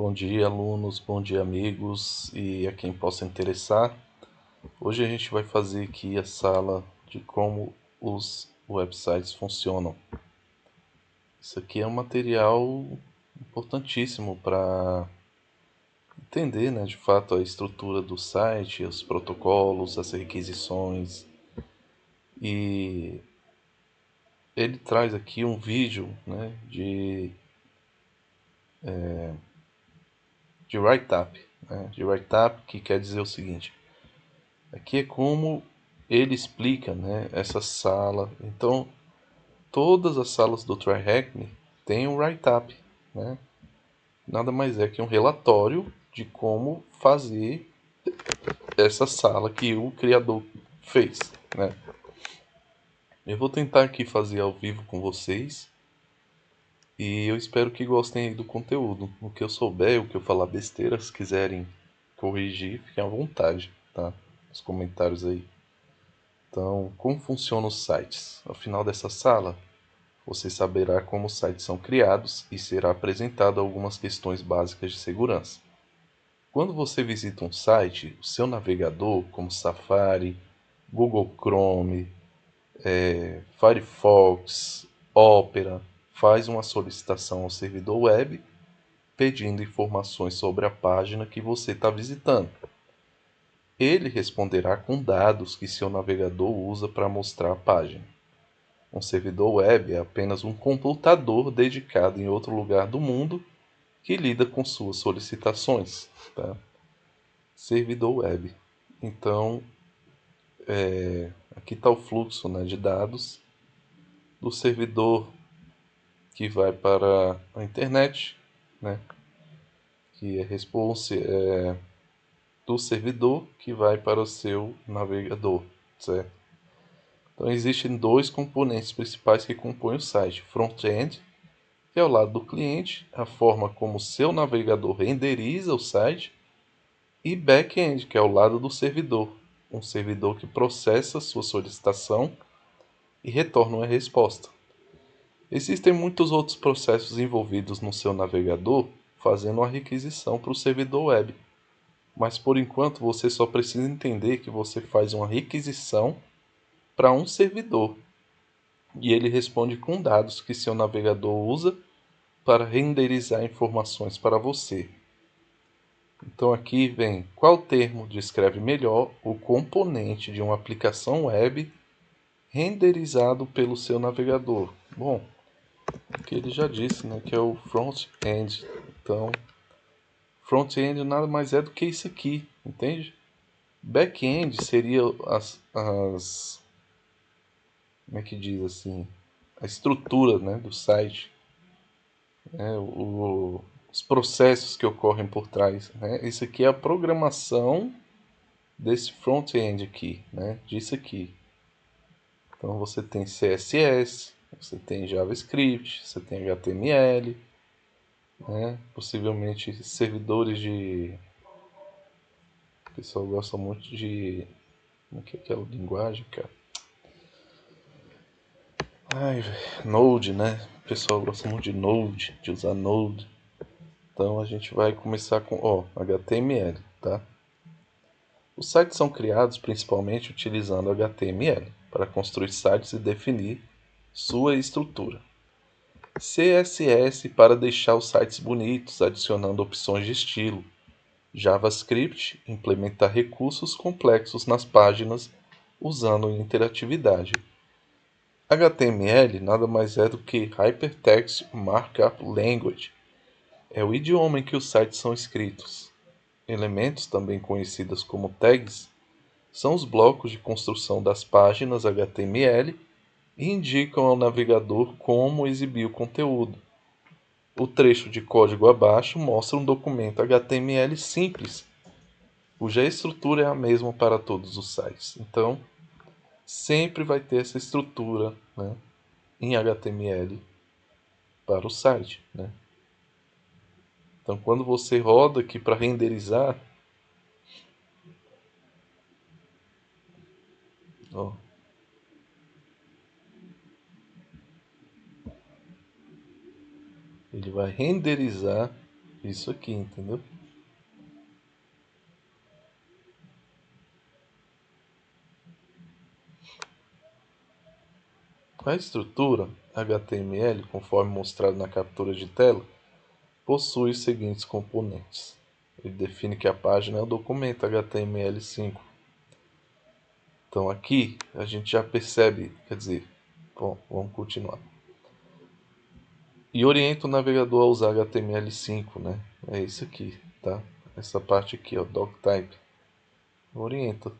Bom dia, alunos, bom dia, amigos e a quem possa interessar. Hoje a gente vai fazer aqui a sala de como os websites funcionam. Isso aqui é um material importantíssimo para entender, né, de fato, a estrutura do site, os protocolos, as requisições. E ele traz aqui um vídeo, né, de write-up, né, de write-up, que quer dizer o seguinte: aqui é como ele explica, né, essa sala. Então, todas as salas do TryHack têm um write-up, né? Nada mais é que um relatório de como fazer essa sala que o criador fez, né? Eu vou tentar aqui fazer ao vivo com vocês e eu espero que gostem aí do conteúdo. O que eu souber, o que eu falar besteira, se quiserem corrigir, fiquem à vontade, tá? Nos comentários aí. Então, como funcionam os sites? Ao final dessa sala, você saberá como os sites são criados e será apresentado algumas questões básicas de segurança. Quando você visita um site, o seu navegador, como Safari, Google Chrome, Firefox, Opera, faz uma solicitação ao servidor web pedindo informações sobre a página que você está visitando. Ele responderá com dados que seu navegador usa para mostrar a página. Um servidor web é apenas um computador dedicado em outro lugar do mundo que lida com suas solicitações. Tá? Servidor web. Então, aqui está o fluxo, né, de dados do servidor que vai para a internet, né, que é response do servidor que vai para o seu navegador, certo? Então existem dois componentes principais que compõem o site: front-end, que é o lado do cliente, a forma como o seu navegador renderiza o site, e back-end, que é o lado do servidor, um servidor que processa sua solicitação e retorna uma resposta. Existem muitos outros processos envolvidos no seu navegador fazendo uma requisição para o servidor web, mas por enquanto você só precisa entender que você faz uma requisição para um servidor e ele responde com dados que seu navegador usa para renderizar informações para você. Então aqui vem qual termo descreve melhor o componente de uma aplicação web renderizado pelo seu navegador. Bom, que ele já disse, né, que é o front-end. Então, front-end nada mais é do que isso aqui, entende? Back-end seria como é que diz assim, a estrutura, né, do site, né, os processos que ocorrem por trás, né? Isso aqui é a programação desse front-end aqui, né? Disso aqui. Então você tem CSS, você tem JavaScript, você tem HTML, né? Possivelmente servidores de... O pessoal gosta muito de... Como é que é aquela linguagem, cara? Ai, Node, né? O pessoal gosta muito de Node, de usar Node. Então a gente vai começar com, ó, HTML, tá? Os sites são criados principalmente utilizando HTML para construir sites e definir sua estrutura. CSS para deixar os sites bonitos, adicionando opções de estilo. JavaScript implementar recursos complexos nas páginas usando interatividade. HTML nada mais é do que Hypertext Markup Language. É o idioma em que os sites são escritos. Elementos, também conhecidos como tags, são os blocos de construção das páginas HTML e indicam ao navegador como exibir o conteúdo. O trecho de código abaixo mostra um documento HTML simples, cuja estrutura é a mesma para todos os sites. Então, sempre vai ter essa estrutura, né, em HTML para o site, né? Então, quando você roda aqui para renderizar, ó, ele vai renderizar isso aqui, entendeu? A estrutura HTML, conforme mostrado na captura de tela, possui os seguintes componentes. Ele define que a página é o documento HTML5. Então aqui a gente já percebe, quer dizer, bom, vamos continuar. E orienta o navegador a usar HTML5, né? É isso aqui, tá? Essa parte aqui, ó, doctype. Orienta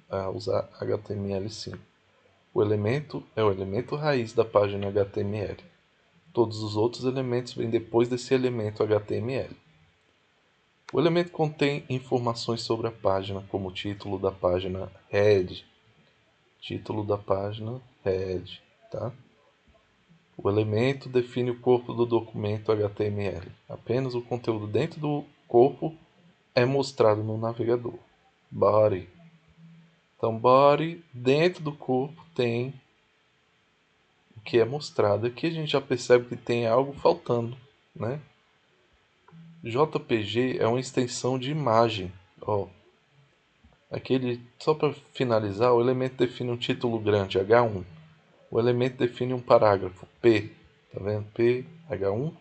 a usar HTML5. O elemento é o elemento raiz da página HTML. Todos os outros elementos vêm depois desse elemento HTML. O elemento contém informações sobre a página, como o título da página head, tá? O elemento define o corpo do documento HTML. Apenas o conteúdo dentro do corpo é mostrado no navegador. Body. Então, body, dentro do corpo tem o que é mostrado. Aqui a gente já percebe que tem algo faltando, né? JPG é uma extensão de imagem. Ó, aquele, só para finalizar, o elemento define um título grande, H1. O elemento define um parágrafo, P. Tá vendo? P, H1.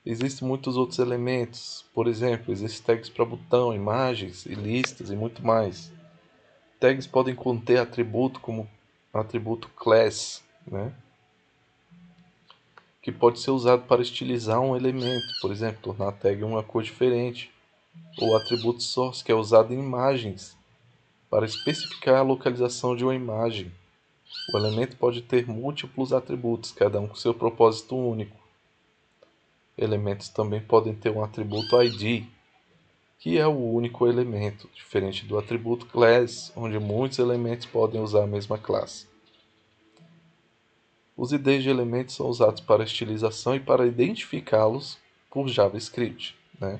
Existem muitos outros elementos. Por exemplo, existem tags para botão, imagens e listas e muito mais. Tags podem conter atributo como atributo class, né? Que pode ser usado para estilizar um elemento, por exemplo, tornar a tag uma cor diferente. Ou atributo source, que é usado em imagens para especificar a localização de uma imagem. O elemento pode ter múltiplos atributos, cada um com seu propósito único. Elementos também podem ter um atributo ID, que é o único elemento, diferente do atributo class, onde muitos elementos podem usar a mesma classe. Os IDs de elementos são usados para estilização e para identificá-los por JavaScript, né?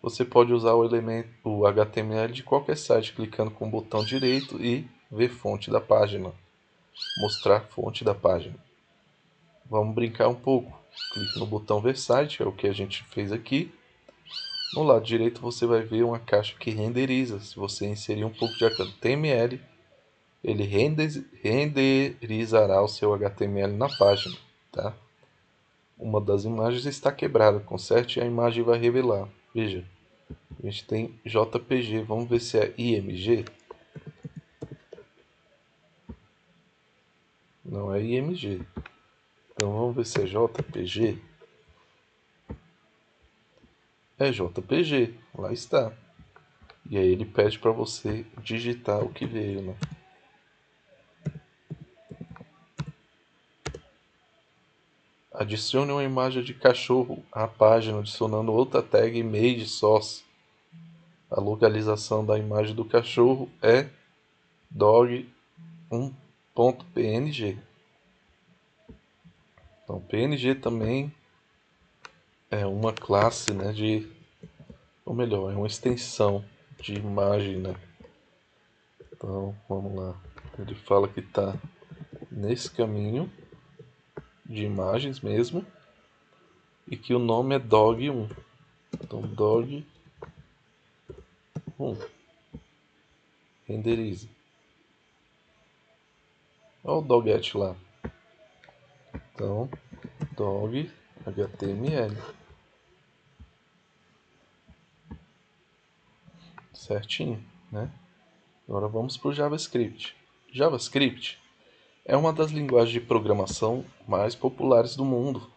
Você pode usar o HTML de qualquer site clicando com o botão direito e ver fonte da página, mostrar fonte da página. Vamos brincar um pouco. Clique no botão ver site, é o que a gente fez aqui. No lado direito você vai ver uma caixa que renderiza. Se você inserir um pouco de HTML, ele renderizará o seu HTML na página, tá? Uma das imagens está quebrada, conserte e a imagem vai revelar. Veja, a gente tem JPG, vamos ver se é IMG. Não é IMG. Então vamos ver se é JPG. É JPG, lá está. E aí ele pede para você digitar o que veio, né? Adicione uma imagem de cachorro à página, adicionando outra tag image source. A localização da imagem do cachorro é dog1.png. Então, PNG também é uma classe, né, ou melhor, é uma extensão de imagem, né? Então, vamos lá. Ele fala que está nesse caminho de imagens mesmo e que o nome é dog1. Então, dog1 renderiza. Olha o doget lá. Então, dog HTML. Certinho, né? Agora vamos para o JavaScript. JavaScript é uma das linguagens de programação mais populares do mundo.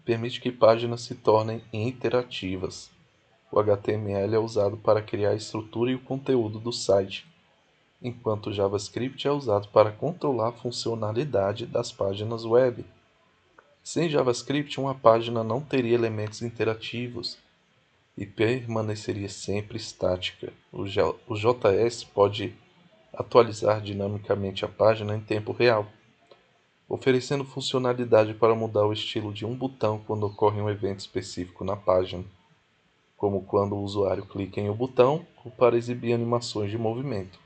Permite que páginas se tornem interativas. O HTML é usado para criar a estrutura e o conteúdo do site, enquanto o JavaScript é usado para controlar a funcionalidade das páginas web. Sem JavaScript, uma página não teria elementos interativos e permaneceria sempre estática. O JS pode atualizar dinamicamente a página em tempo real, oferecendo funcionalidade para mudar o estilo de um botão quando ocorre um evento específico na página, como quando o usuário clica em um botão ou para exibir animações de movimento.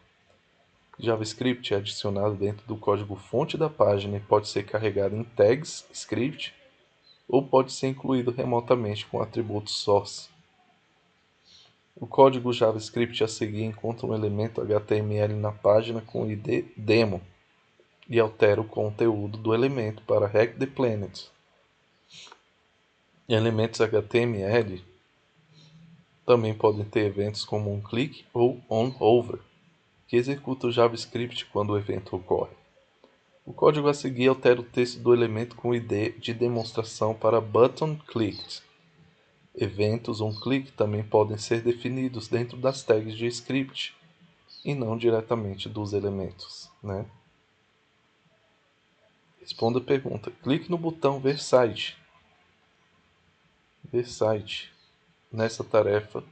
JavaScript é adicionado dentro do código-fonte da página e pode ser carregado em tags, script ou pode ser incluído remotamente com o atributo source. O código JavaScript a seguir encontra um elemento HTML na página com ID demo e altera o conteúdo do elemento para Hack the Planet. Elementos HTML também podem ter eventos como um click ou onOver, que executa o JavaScript quando o evento ocorre. O código a seguir altera o texto do elemento com ID de demonstração para button clicked. Eventos onClick também podem ser definidos dentro das tags de script e não diretamente dos elementos, né? Responda a pergunta. Clique no botão Ver Site. Ver Site. Nessa tarefa,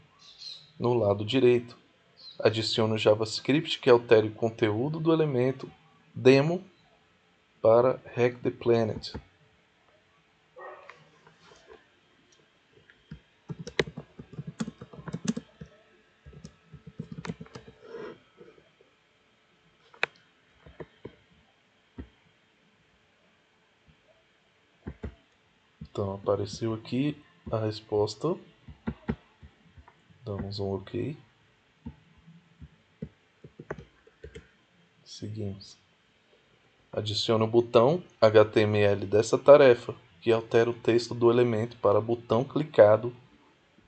no lado direito, adicione o JavaScript que altere o conteúdo do elemento demo para Hack the Planet. Então apareceu aqui a resposta. Damos um OK. Seguimos. Adicione o botão HTML dessa tarefa, que altera o texto do elemento para botão clicado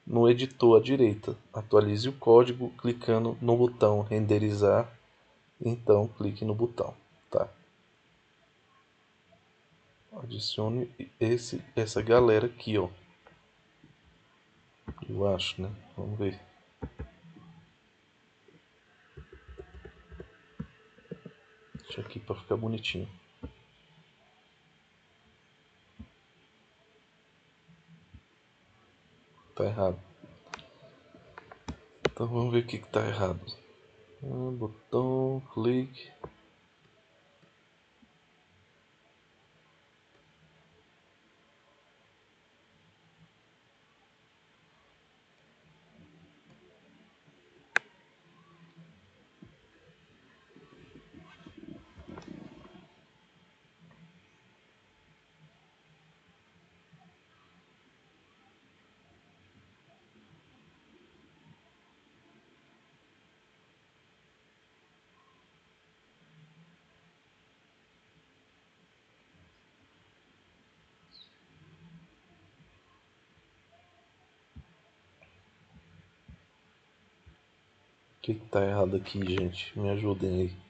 no editor à direita. Atualize o código clicando no botão renderizar, então clique no botão. Tá. Adicione essa galera aqui, ó. Eu acho, né? Vamos ver. Deixa aqui para ficar bonitinho. Tá errado. Então vamos ver o que tá errado. Botão, clique. O que tá errado aqui, gente? Me ajudem aí.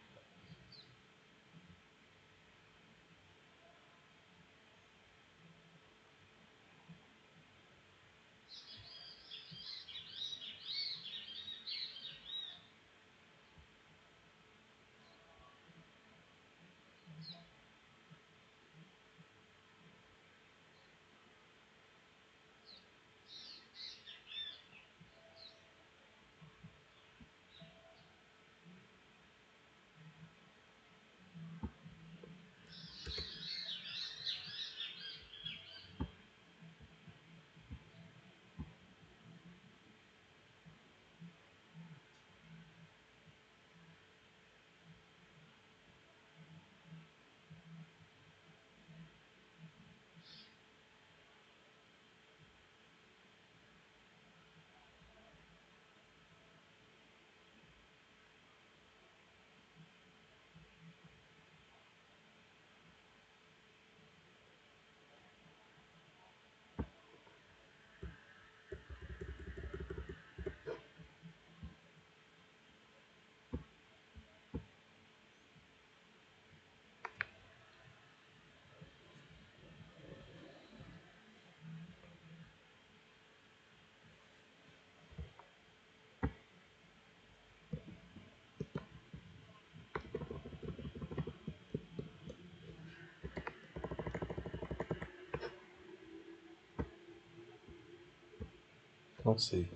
Não sei.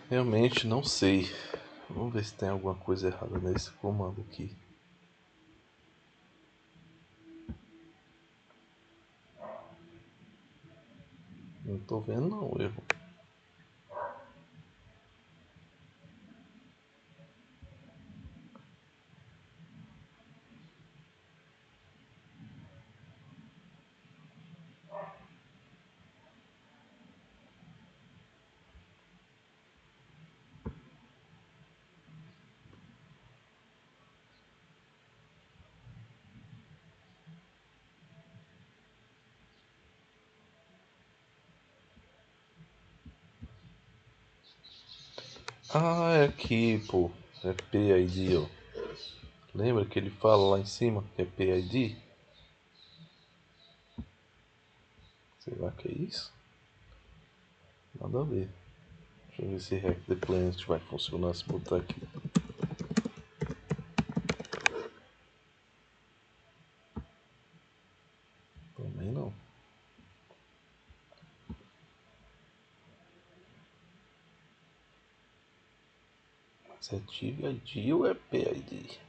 Realmente não sei. Vamos ver se tem alguma coisa errada nesse comando aqui. Não tô vendo não, erro. Ah, é aqui, pô. É PID, ó. Lembra que ele fala lá em cima que é PID? Será que é isso? Nada a ver. Deixa eu ver se Hack the Planet vai funcionar se botar aqui. Também não. Mas é TID ou é PID?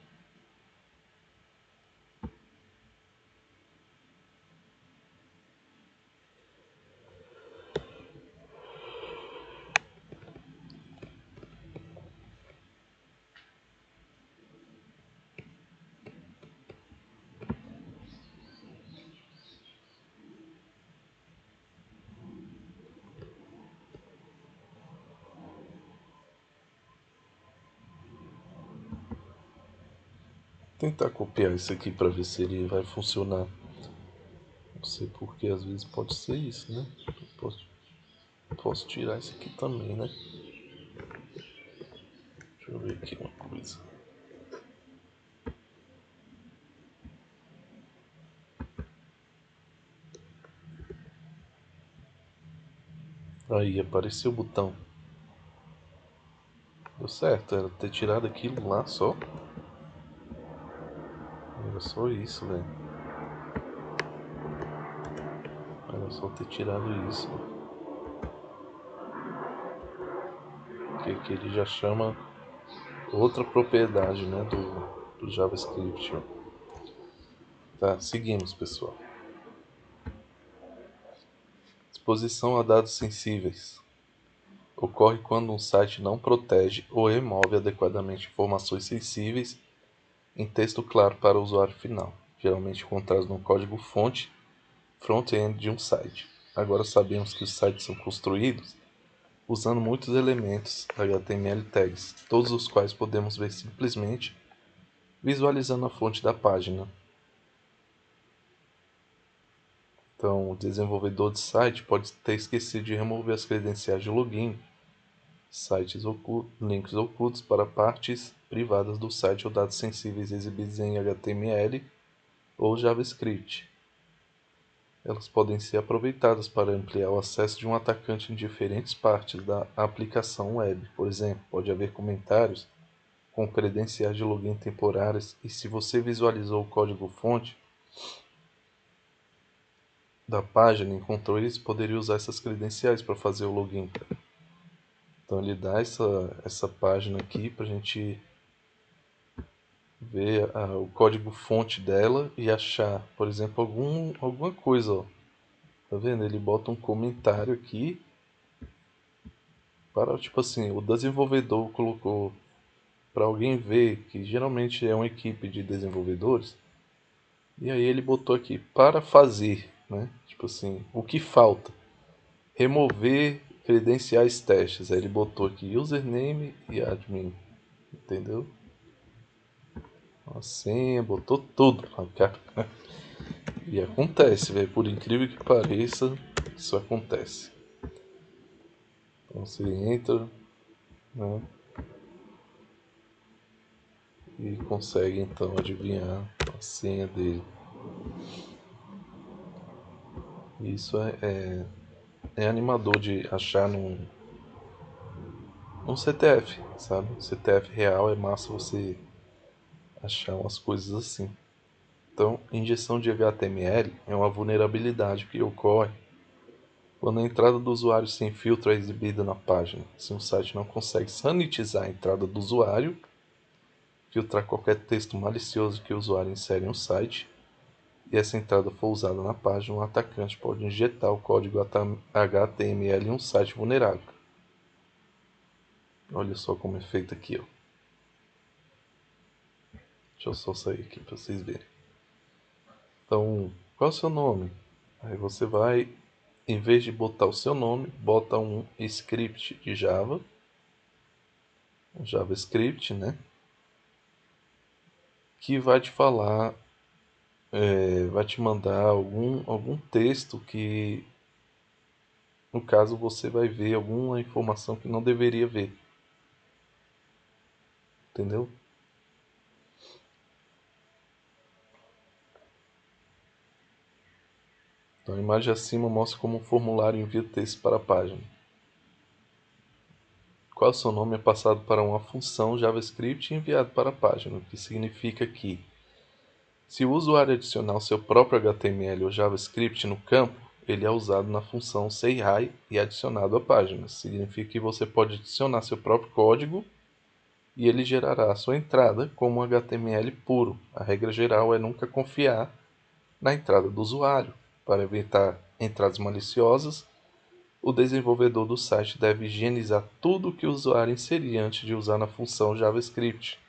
Vou tentar copiar isso aqui para ver se ele vai funcionar. Não sei porque às vezes pode ser isso, né? Posso tirar isso aqui também, né? Deixa eu ver aqui uma coisa. Aí apareceu o botão. Deu certo, era ter tirado aquilo lá só. Era só isso, velho. Era só ter tirado isso. Que aqui ele já chama outra propriedade, né, do JavaScript. Ó. Tá, seguimos, pessoal. Exposição a dados sensíveis. Ocorre quando um site não protege ou remove adequadamente informações sensíveis em texto claro para o usuário final, geralmente encontrados no código-fonte front-end de um site. Agora sabemos que os sites são construídos usando muitos elementos HTML tags, todos os quais podemos ver simplesmente visualizando a fonte da página. Então, o desenvolvedor de site pode ter esquecido de remover as credenciais de login, links ocultos para partes privadas do site ou dados sensíveis exibidos em HTML ou JavaScript. Elas podem ser aproveitadas para ampliar o acesso de um atacante em diferentes partes da aplicação web. Por exemplo, pode haver comentários com credenciais de login temporárias e se você visualizou o código-fonte da página e encontrou isso, poderia usar essas credenciais para fazer o login. Então ele dá essa página aqui para a gente ver o código-fonte dela e achar, por exemplo, alguma coisa. Ó. Tá vendo? Ele bota um comentário aqui para, tipo assim, o desenvolvedor colocou para alguém ver, que geralmente é uma equipe de desenvolvedores, e aí ele botou aqui para fazer, né? Tipo assim, o que falta? Remover credenciais testes. Aí ele botou aqui username e admin, entendeu? A senha, botou tudo. E acontece, velho. Por incrível que pareça, isso acontece. Então você entra, né? E consegue então adivinhar a senha dele. Isso é animador de achar num CTF, sabe? CTF real é massa você achar umas coisas assim. Então, injeção de HTML é uma vulnerabilidade que ocorre quando a entrada do usuário sem filtro é exibida na página. Se um site não consegue sanitizar a entrada do usuário, filtrar qualquer texto malicioso que o usuário insere em um site, e essa entrada for usada na página, um atacante pode injetar o código HTML em um site vulnerável. Olha só como é feito aqui, ó. Deixa eu só sair aqui para vocês verem. Então, qual é o seu nome? Aí você vai, em vez de botar o seu nome, bota um script de Java, um JavaScript, né? Que vai te falar, vai te mandar algum texto que, no caso, você vai ver alguma informação que não deveria ver. entendeu? Então, a imagem acima mostra como um formulário envia texto para a página. Qual o seu nome é passado para uma função JavaScript e enviado para a página, o que significa que, se o usuário adicionar o seu próprio HTML ou JavaScript no campo, ele é usado na função sayHi e adicionado à página. Significa que você pode adicionar seu próprio código e ele gerará a sua entrada como um HTML puro. A regra geral é nunca confiar na entrada do usuário. Para evitar entradas maliciosas, o desenvolvedor do site deve higienizar tudo o que o usuário inserir antes de usar na função JavaScript.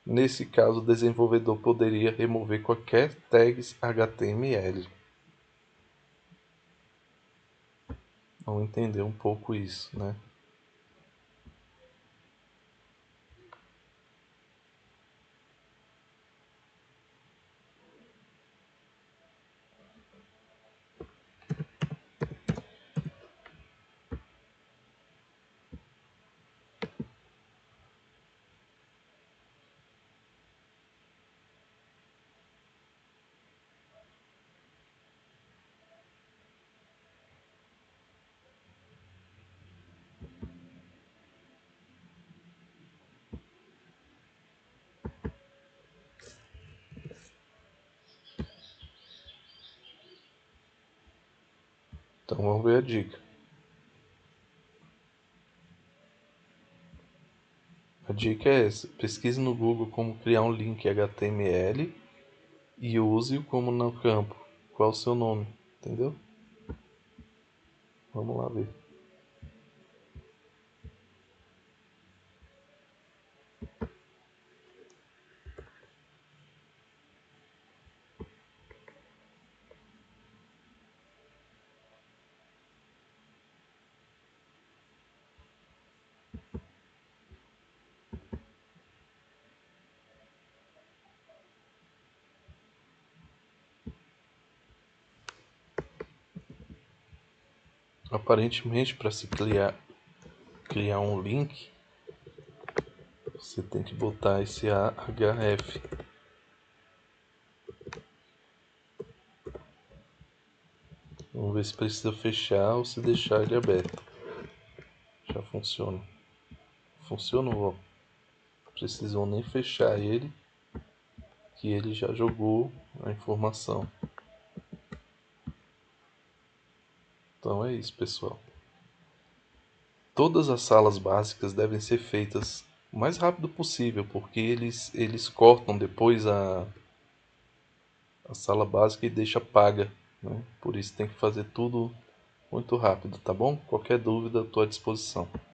Nesse caso, o desenvolvedor poderia remover qualquer tags HTML. Vamos entender um pouco isso, né? Então vamos ver a dica. A dica é essa: pesquise no Google como criar um link HTML e use-o como no campo. Qual o seu nome? Entendeu? Vamos lá ver. Aparentemente, para se criar um link, você tem que botar esse AHF. Vamos ver se precisa fechar ou se deixar ele aberto. Já funciona. Funcionou. Não precisou nem fechar ele, que ele já jogou a informação. Então é isso, pessoal. Todas as salas básicas devem ser feitas o mais rápido possível, porque eles cortam depois a sala básica e deixa paga, né? Por isso tem que fazer tudo muito rápido, tá bom? Qualquer dúvida, estou à disposição.